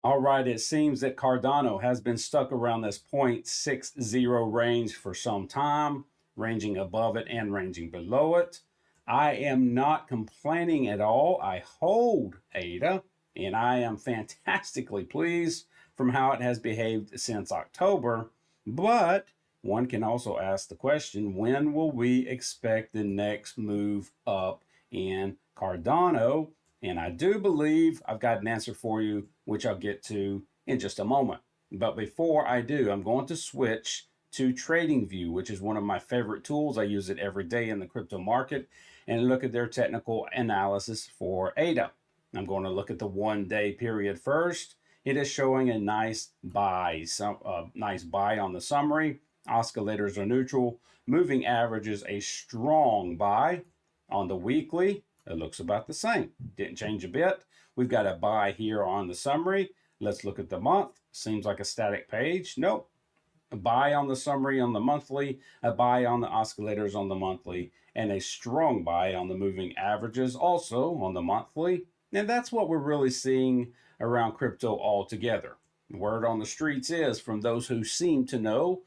All right, it seems that Cardano has been stuck around this 0.60 range for some time, ranging above it and ranging below it. I am not complaining at all. I hold ADA, and I am fantastically pleased from how it has behaved since October. But one can also ask the question, when will we expect the next move up in Cardano? And I do believe I've got an answer for you, which I'll get to in just a moment. But before I do, I'm going to switch to TradingView, which is one of my favorite tools. I use it every day in the crypto market and look at their technical analysis for ADA. I'm going to look at the 1 day period first. It is showing a nice buy, nice buy on the summary. Oscillators are neutral. Moving average is a strong buy. On the weekly, it looks about the same. Didn't change a bit. We've got a buy here on the summary. Let's look at the month. Seems like a static page. Nope. A buy on the summary on the monthly, a buy on the oscillators on the monthly, and a strong buy on the moving averages also on the monthly. And that's what we're really seeing around crypto altogether. Word on the streets is from those who seem to know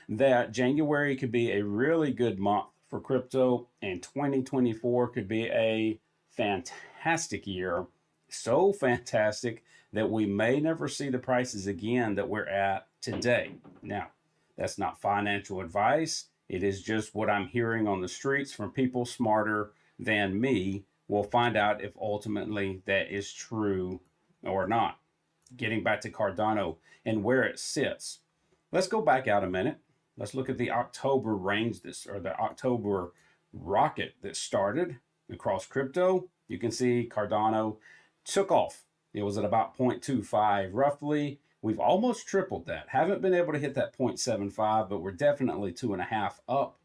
that January could be a really good month for crypto and 2024 could be a fantastic year. So fantastic that we may never see the prices again that we're at today. Now, that's not financial advice. It is just what I'm hearing on the streets from people smarter than me. We'll find out if ultimately that is true or not. Getting back to Cardano and where it sits. Let's go back out a minute. Let's look at the October range, or the October rocket that started across crypto. You can see Cardano took off. It was at about 0.25 roughly. We've almost tripled that. Haven't been able to hit that 0.75, but we're definitely 2.5 up.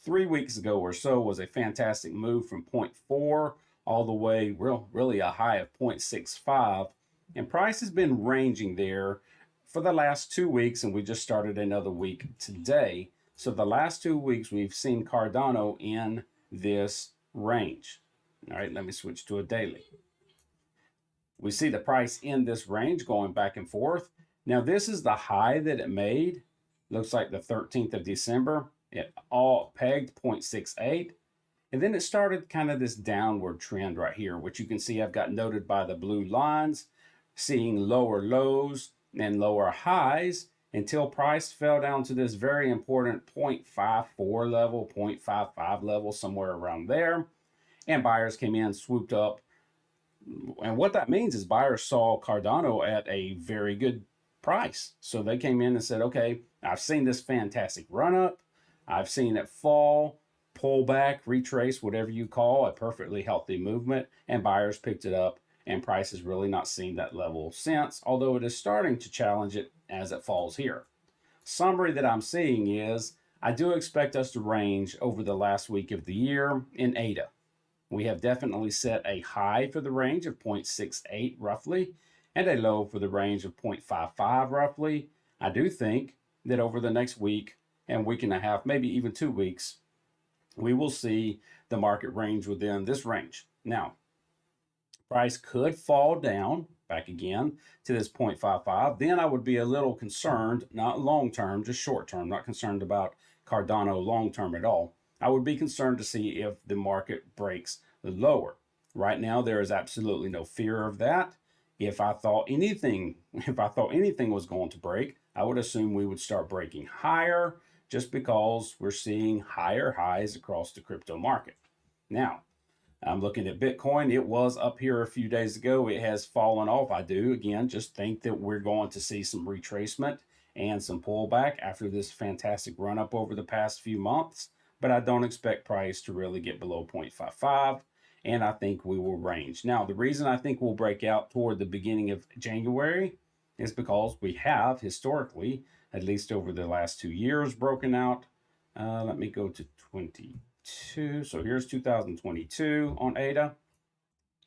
3 weeks ago or so was a fantastic move from 0.4 all the way, really a high of 0.65. And price has been ranging there for the last 2 weeks, and we just started another week today. So the last 2 weeks, we've seen Cardano in this range. All right, let me switch to a daily. We see the price in this range going back and forth. Now, this is the high that it made. Looks like the 13th of December. It all pegged 0.68. And then it started kind of this downward trend right here, which you can see I've got noted by the blue lines, seeing lower lows and lower highs until price fell down to this very important 0.54 level, 0.55 level, somewhere around there. And buyers came in, swooped up. And what that means is buyers saw Cardano at a very good price. So they came in and said, okay, I've seen this fantastic run up. I've seen it fall, pull back, retrace, whatever you call a perfectly healthy movement. And buyers picked it up, and price has really not seen that level since, although it is starting to challenge it as it falls here. Summary that I'm seeing is I do expect us to range over the last week of the year in ADA. We have definitely set a high for the range of 0.68 roughly and a low for the range of 0.55 roughly. I do think that over the next week and week and a half, maybe even 2 weeks, we will see the market range within this range. Now, price could fall down back again to this 0.55. Then I would be a little concerned, not long term, just short term, not concerned about Cardano long term at all. I would be concerned to see if the market breaks lower. Right now, there is absolutely no fear of that. If I thought anything was going to break, I would assume we would start breaking higher just because we're seeing higher highs across the crypto market. Now, I'm looking at Bitcoin. It was up here a few days ago. It has fallen off. I do, again, just think that we're going to see some retracement and some pullback after this fantastic run up over the past few months. But I don't expect price to really get below 0.55. And I think we will range. Now, the reason I think we'll break out toward the beginning of January is because we have historically, at least over the last 2 years, broken out. Let me go to 22. So here's 2022 on ADA.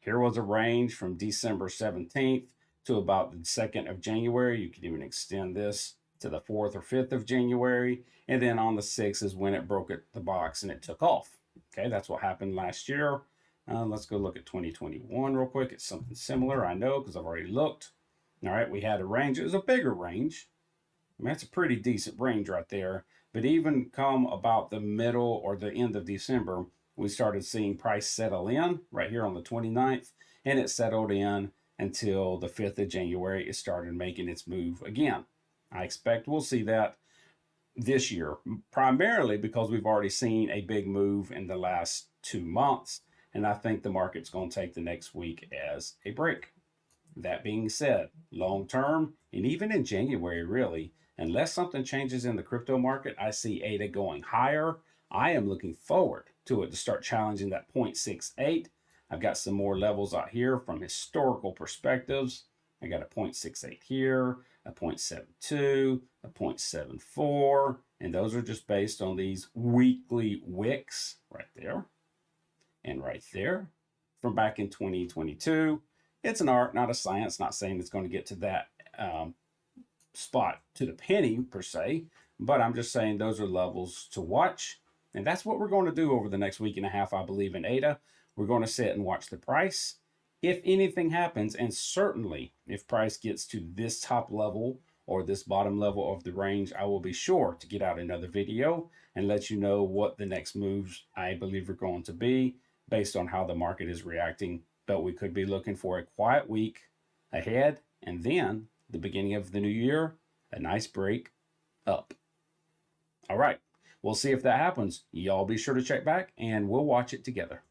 Here was a range from December 17th to about the 2nd of January. You could even extend this to the 4th or 5th of January. And then on the 6th is when it broke the box and it took off. Okay, that's what happened last year. Let's go look at 2021 real quick. It's something similar, I know, because I've already looked. All right, we had a range. It was a bigger range. I mean, that's a pretty decent range right there. But even come about the middle or the end of December, we started seeing price settle in right here on the 29th, and it settled in until the 5th of January. It started making its move again. I expect we'll see that this year, primarily because we've already seen a big move in the last 2 months. And I think the market's going to take the next week as a break. That being said, long term, and even in January, really, unless something changes in the crypto market, I see ADA going higher. I am looking forward to it to start challenging that 0.68. I've got some more levels out here from historical perspectives. I got a 0.68 here, a 0.72, a 0.74, and those are just based on these weekly wicks right there and right there from back in 2022. It's an art, not a science. Not saying it's going to get to that spot to the penny per se, but I'm just saying those are levels to watch. And that's what we're going to do over the next week and a half, I believe, in ADA. We're going to sit and watch the price. If anything happens, and certainly if price gets to this top level or this bottom level of the range, I will be sure to get out another video and let you know what the next moves I believe are going to be based on how the market is reacting. But we could be looking for a quiet week ahead, and then the beginning of the new year, a nice break up. All right, we'll see if that happens. Y'all be sure to check back, and we'll watch it together.